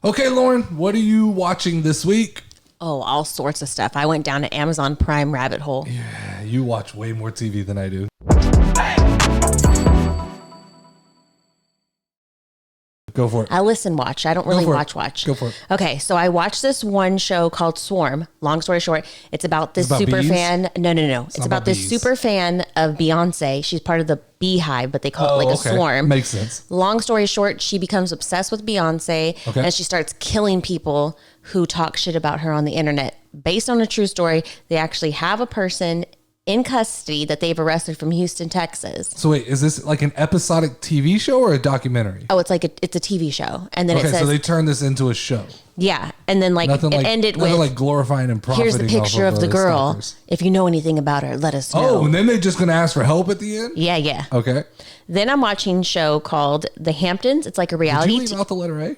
Okay, Lauren, what are you watching this week? Oh, all sorts of stuff. I went down an Amazon Prime rabbit hole. Yeah, you watch way more TV than I do. Go for it. I watch. I don't really watch. Go for it. Okay, so I watched this one show called Swarm. Long story short, it's about this super fan. No. It's about this super fan of Beyonce. She's part of the Beehive, but they call it like a swarm. Makes sense. Long story short, she becomes obsessed with Beyonce and she starts killing people who talk shit about her on the internet. Based on a true story, they actually have a person in custody that they've arrested from Houston, Texas. So wait, is this like an episodic TV show or a documentary? Oh, it's it's a TV show. And then it says, so they turned this into a show. Yeah. And then it ended with like glorifying and profiting. Here's the picture of the girl. Stalkers. If you know anything about her, let us know. Oh, and then they're just going to ask for help at the end? Yeah. Okay. Then I'm watching a show called The Hamptons. It's like a reality. Did you leave out the letter A?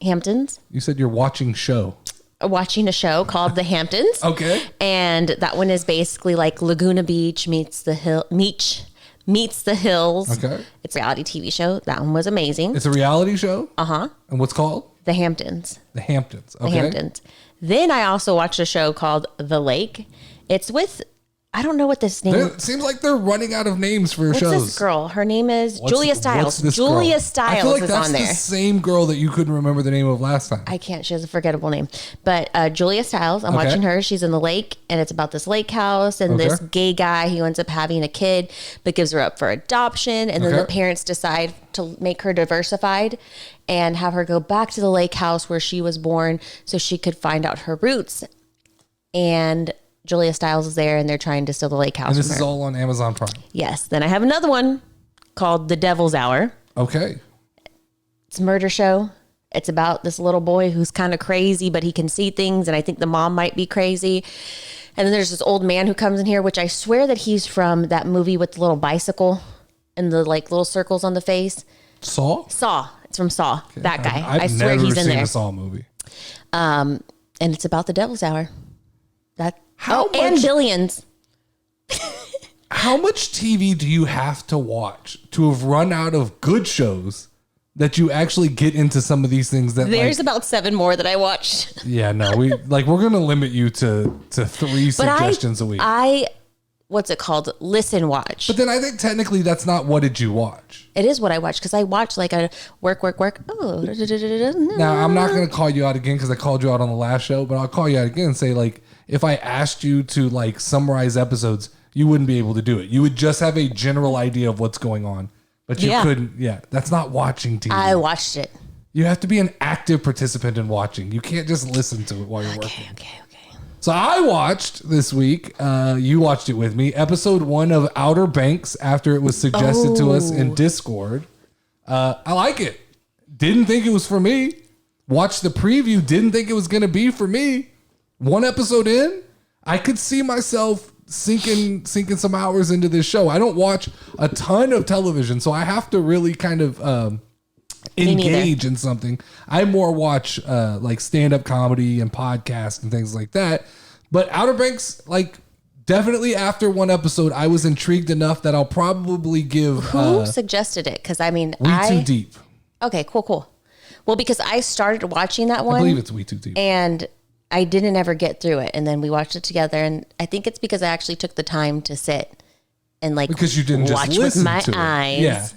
Hamptons. You said you're watching show. Watching a show called The Hamptons. Okay. And that one is basically like Laguna Beach meets the hills. Okay. It's a reality TV show. That one was amazing. It's a reality show? Uh-huh. And what's called? The Hamptons. The Hamptons. Okay. The Hamptons. Then I also watched a show called The Lake. It's with, I don't know what this name is. It seems like they're running out of names for shows. What's this girl? Her name is Julia Stiles. Julia Stiles I feel like is that's on there. the same girl that you couldn't remember the name of last time. I can't. She has a forgettable name. But Julia Stiles, I'm watching her. She's in the lake, and it's about this lake house and this gay guy who ends up having a kid, but gives her up for adoption. And then the parents decide to make her diversified and have her go back to the lake house where she was born so she could find out her roots. And Julia Stiles is there, and they're trying to steal the lake house. And this is all on Amazon Prime. Yes. Then I have another one called The Devil's Hour. Okay. It's a murder show. It's about this little boy who's kind of crazy, but he can see things, and I think the mom might be crazy. And then there's this old man who comes in here, which I swear that he's from that movie with the little bicycle and the like little circles on the face. Saw? Saw. It's from Saw. Okay. That guy. I swear he's in there. I've never seen a Saw movie. And it's about the Devil's Hour. And Billions. How much TV do you have to watch to have run out of good shows that you actually get into some of these things that there's about 7 more that I watched. Yeah, no, we're going to limit you to 3 suggestions a week. What's it called? Listen, watch. But then I think technically that's not what did you watch. It is what I watched because I watched like a work. Oh, now I'm not going to call you out again because I called you out on the last show, but I'll call you out again and say like, if I asked you to like summarize episodes, you wouldn't be able to do it. You would just have a general idea of what's going on, but you couldn't. Yeah, that's not watching TV. I watched it. You have to be an active participant in watching. You can't just listen to it while you're working. Okay. So I watched this week, you watched it with me, episode 1 of Outer Banks after it was suggested to us in Discord. I like it. Didn't think it was for me. Watched the preview, didn't think it was going to be for me. 1 episode in, I could see myself sinking some hours into this show. I don't watch a ton of television, so I have to really kind of engage in something. I more watch like stand-up comedy and podcasts and things like that. But Outer Banks, like definitely after 1 episode, I was intrigued enough that I'll probably give. Who suggested it? Because I mean, Too Deep. Okay, cool. Well, because I started watching that one. I believe it's We Too Deep. And I didn't ever get through it. And then we watched it together. And I think it's because I actually took the time to sit and like because you didn't watch just listen with my to eyes. It. Yeah.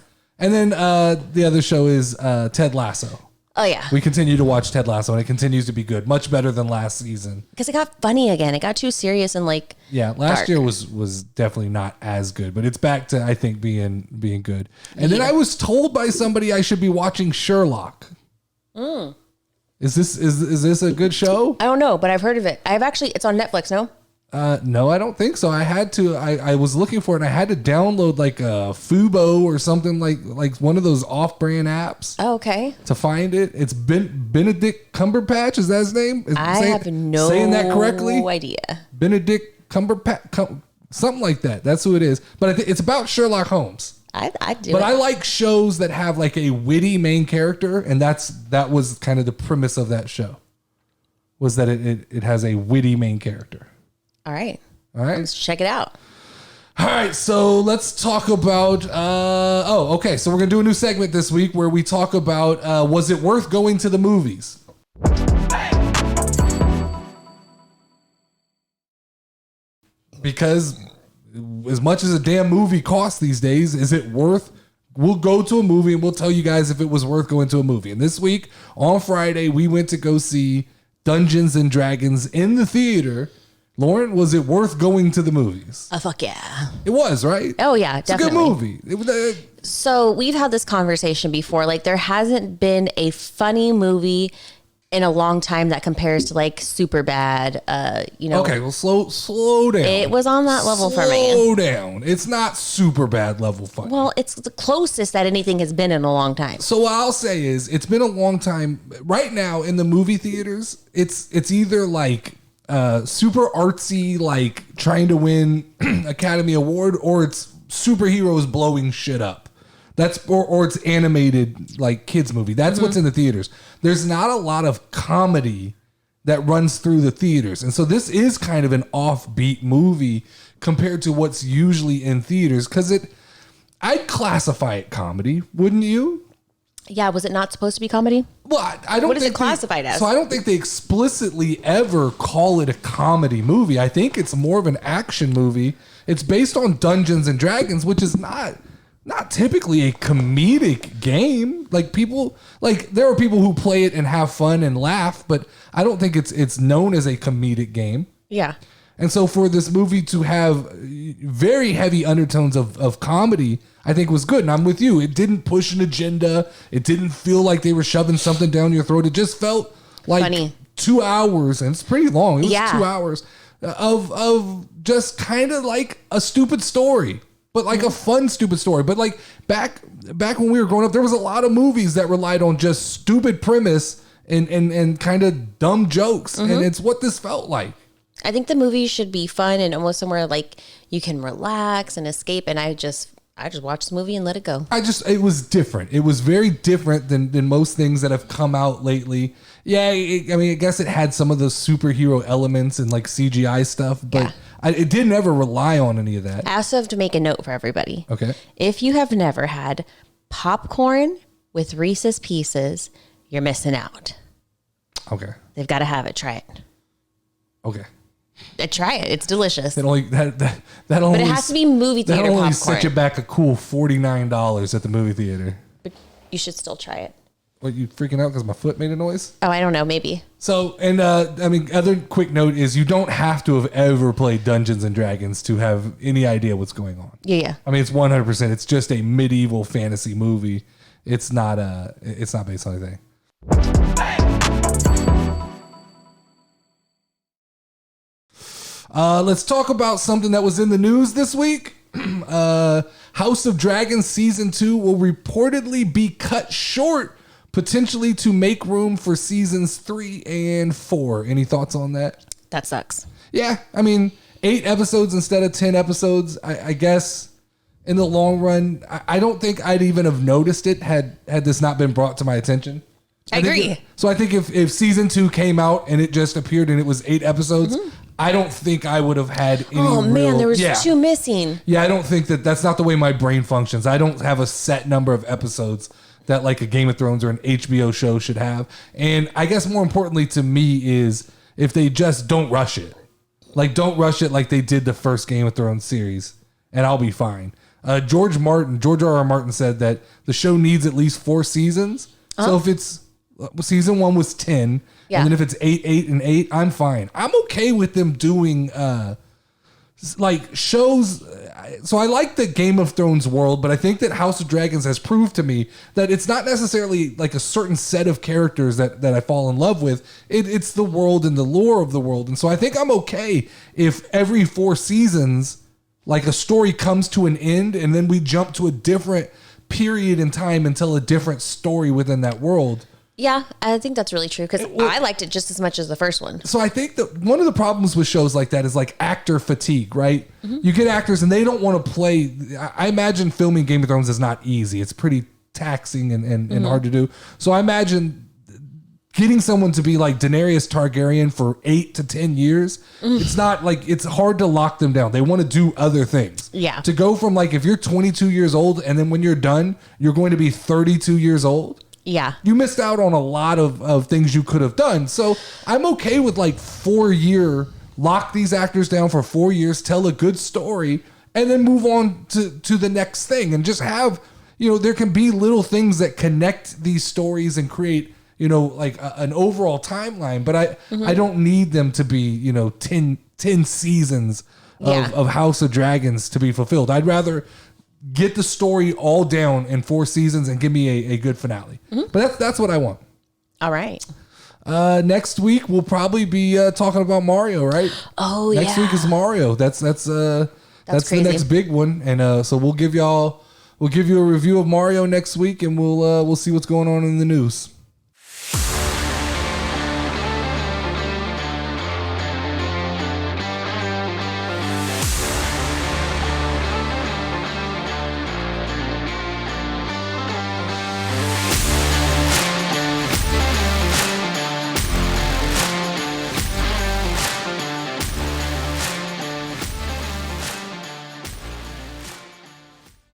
And then the other show is Ted Lasso. Oh, yeah. We continue to watch Ted Lasso, and it continues to be good. Much better than last season. Because it got funny again. It got too serious and like last year was definitely not as good, but it's back to, I think, being good. And then I was told by somebody I should be watching Sherlock. Is this a good show? I don't know, but I've heard of it. It's on Netflix, no? No, I don't think so. I was looking for it and I had to download like a Fubo or something like one of those off-brand apps. Oh, okay. To find it. It's Benedict Cumberbatch. Is that his name? Have no saying that correctly? idea. Benedict Cumberbatch, something like that. That's who it is. But I think it's about Sherlock Holmes. I do. But I like shows that have like a witty main character, and that was kind of the premise of that show. Was that it has a witty main character. All right. Let's check it out. All right, so let's talk about. Okay. So we're gonna do a new segment this week where we talk about was it worth going to the movies? Because as much as a damn movie costs these days, is it worth? We'll go to a movie and we'll tell you guys if it was worth going to a movie. And this week on Friday, we went to go see Dungeons and Dragons in the theater. Lauren, was it worth going to the movies? Fuck yeah. It was, right? Oh, yeah, definitely. It's a good movie. It was, So we've had this conversation before. Like, there hasn't been a funny movie in a long time that compares to like Superbad. Okay, well, slow down. It was on that level for me. Slow down. It's not super bad level funny. Well, it's the closest that anything has been in a long time. So what I'll say is, it's been a long time. Right now in the movie theaters, it's either like super artsy, like trying to win Academy Award, or it's superheroes blowing shit up. That's or it's animated like kids movie. That's what's in the theaters. There's not a lot of comedy that runs through the theaters. And so this is kind of an offbeat movie compared to what's usually in theaters, because I'd classify it comedy, wouldn't you? Yeah, was it not supposed to be comedy? Well, I don't. What is it classified as? So I don't think they explicitly ever call it a comedy movie. I think it's more of an action movie. It's based on Dungeons and Dragons, which is not typically a comedic game. Like there are people who play it and have fun and laugh, but I don't think it's known as a comedic game. Yeah. And so for this movie to have very heavy undertones of comedy, I think was good. And I'm with you. It didn't push an agenda. It didn't feel like they were shoving something down your throat. It just felt like funny. 2 hours, and it's pretty long. It was 2 hours of just kind of like a stupid story. But like a fun, stupid story. But like back when we were growing up, there was a lot of movies that relied on just stupid premise and kind of dumb jokes. And it's what this felt like. I think the movie should be fun and almost somewhere like you can relax and escape. And I just watched the movie and let it go. It was different. It was very different than most things that have come out lately. Yeah, I guess it had some of those superhero elements and like CGI stuff, but it didn't ever rely on any of that. I also have to make a note for everybody. Okay. If you have never had popcorn with Reese's Pieces, you're missing out. Okay. They've got to have it. Try it. Okay. Try it. It's delicious. But it has to be movie theater popcorn. That only set you back a cool $49 at the movie theater. But you should still try it. What, you freaking out because my foot made a noise? Oh, I don't know. Maybe. So, and other quick note is you don't have to have ever played Dungeons and Dragons to have any idea what's going on. Yeah. I mean, it's 100%. It's just a medieval fantasy movie. It's not based on anything. Let's talk about something that was in the news this week. House of Dragons Season 2 will reportedly be cut short, potentially to make room for Seasons 3 and 4. Any thoughts on that? That sucks. Yeah, I mean, 8 episodes instead of 10 episodes, I guess in the long run, I don't think I'd even have noticed it had this not been brought to my attention. I agree. I think if Season 2 came out and it just appeared and it was 8 episodes, I don't think I would have had any man, there was 2 missing. Yeah, I don't think that's not the way my brain functions. I don't have a set number of episodes that like a Game of Thrones or an HBO show should have. And I guess more importantly to me is if they just don't rush it. Like, don't rush it like they did the first Game of Thrones series, and I'll be fine. George R.R. Martin said that the show needs at least 4 seasons. So if it's season 1 was 10, and then if it's 8, 8, and 8, I'm fine. I'm okay with them doing like shows. So I like the Game of Thrones world, but I think that House of Dragons has proved to me that it's not necessarily like a certain set of characters that I fall in love with. It's the world and the lore of the world. And so I think I'm okay if every 4 seasons, like a story comes to an end and then we jump to a different period in time and tell a different story within that world. Yeah, I think that's really true because I liked it just as much as the first one. So I think that one of the problems with shows like that is like actor fatigue, right? You get actors and they don't want to play. I imagine filming Game of Thrones is not easy. It's pretty taxing and hard to do. So I imagine getting someone to be like Daenerys Targaryen for 8 to 10 years, it's not like, it's hard to lock them down. They want to do other things. Yeah. To go from like, if you're 22 years old and then when you're done, you're going to be 32 years old. Yeah. You missed out on a lot of things you could have done. So I'm okay with like 4-year, lock these actors down for 4 years, tell a good story, and then move on to the next thing and just have, there can be little things that connect these stories and create, like an overall timeline. But I don't need them to be, 10 seasons of House of Dragons to be fulfilled. I'd rather get the story all down in 4 seasons and give me a good finale. But that's what I want. All right. Next week we'll probably be talking about Mario, right? Oh, next week is Mario. That's the next big one, and so we'll give you a review of Mario next week, and we'll see what's going on in the news.